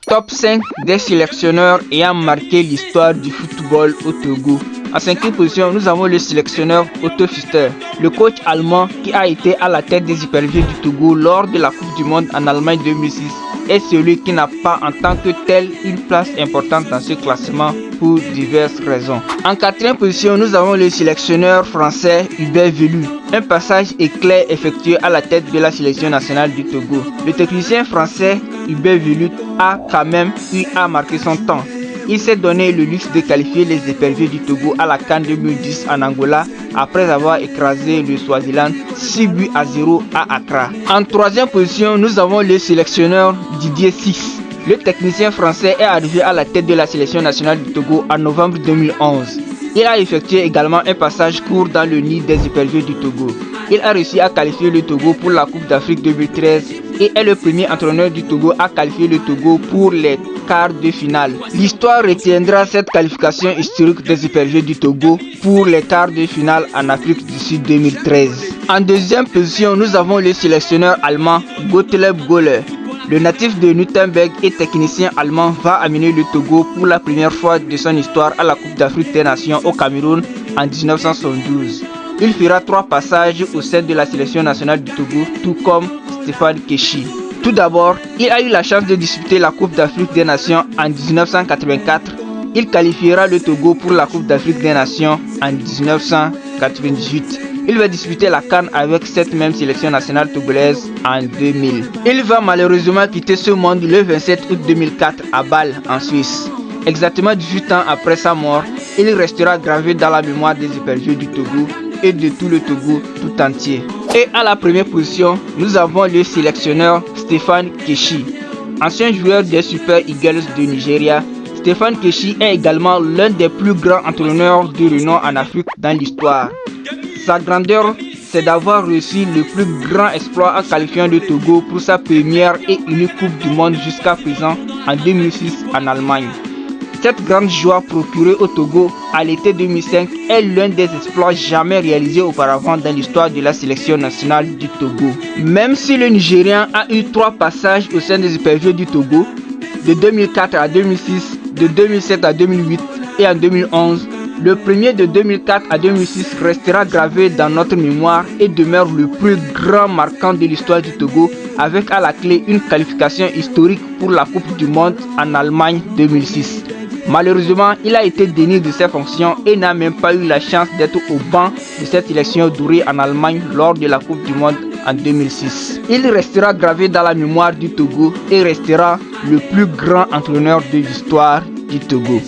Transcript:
Top 5 des sélectionneurs ayant marqué l'histoire du football au Togo. En 5e position, nous avons le sélectionneur Otto Pfister, le coach allemand qui a été à la tête des hypervieux du Togo lors de la Coupe du Monde en Allemagne 2006 est celui qui n'a pas en tant que tel une place importante dans ce classement pour diverses raisons. En 4e position, nous avons le sélectionneur français Hubert Velud, un passage éclair effectué à la tête de la sélection nationale du Togo. Le technicien français Hubert Velud a quand même eu à marquer son temps. Il s'est donné le luxe de qualifier les éperviers du Togo à la CAN 2010 en Angola après avoir écrasé le Swaziland 6-0 à Accra. En 3e position, nous avons le sélectionneur Didier Six. Le technicien français est arrivé à la tête de la sélection nationale du Togo en novembre 2011. Il a effectué également un passage court dans le nid des hypervieux du Togo. Il a réussi à qualifier le Togo pour la Coupe d'Afrique 2013 et est le premier entraîneur du Togo à qualifier le Togo pour les quarts de finale. L'histoire retiendra cette qualification historique des hypervieux du Togo pour les quarts de finale en Afrique du Sud 2013. En 2e position, nous avons le sélectionneur allemand Gottlieb Göhler. Le natif de Nuremberg et technicien allemand va amener le Togo pour la première fois de son histoire à la Coupe d'Afrique des Nations au Cameroun en 1972. Il fera 3 passages au sein de la sélection nationale du Togo, tout comme Stéphane Keshi. Tout d'abord, il a eu la chance de disputer la Coupe d'Afrique des Nations en 1984. Il qualifiera le Togo pour la Coupe d'Afrique des Nations en 1998. Il va disputer la CAN avec cette même sélection nationale togolaise en 2000. Il va malheureusement quitter ce monde le 27 août 2004 à Bâle en Suisse. Exactement 18 ans après sa mort, il restera gravé dans la mémoire des hypervieux du Togo et de tout le Togo tout entier. Et à la première position, nous avons le sélectionneur Stéphane Keshi. Ancien joueur des Super Eagles de Nigeria, Stéphane Keshi est également l'un des plus grands entraîneurs de renom en Afrique dans l'histoire. Sa grandeur, c'est d'avoir réussi le plus grand exploit en qualifiant le Togo pour sa première et unique Coupe du Monde jusqu'à présent en 2006 en Allemagne. Cette grande joie procurée au Togo à l'été 2005 est l'un des exploits jamais réalisés auparavant dans l'histoire de la sélection nationale du Togo. Même si le Nigérian a eu 3 passages au sein des hypervieux du Togo, de 2004 à 2006, de 2007 à 2008 et en 2011, le premier de 2004 à 2006 restera gravé dans notre mémoire et demeure le plus grand marquant de l'histoire du Togo avec à la clé une qualification historique pour la Coupe du Monde en Allemagne 2006. Malheureusement, il a été dénié de ses fonctions et n'a même pas eu la chance d'être au banc de cette élection dorée en Allemagne lors de la Coupe du Monde en 2006. Il restera gravé dans la mémoire du Togo et restera le plus grand entraîneur de l'histoire du Togo.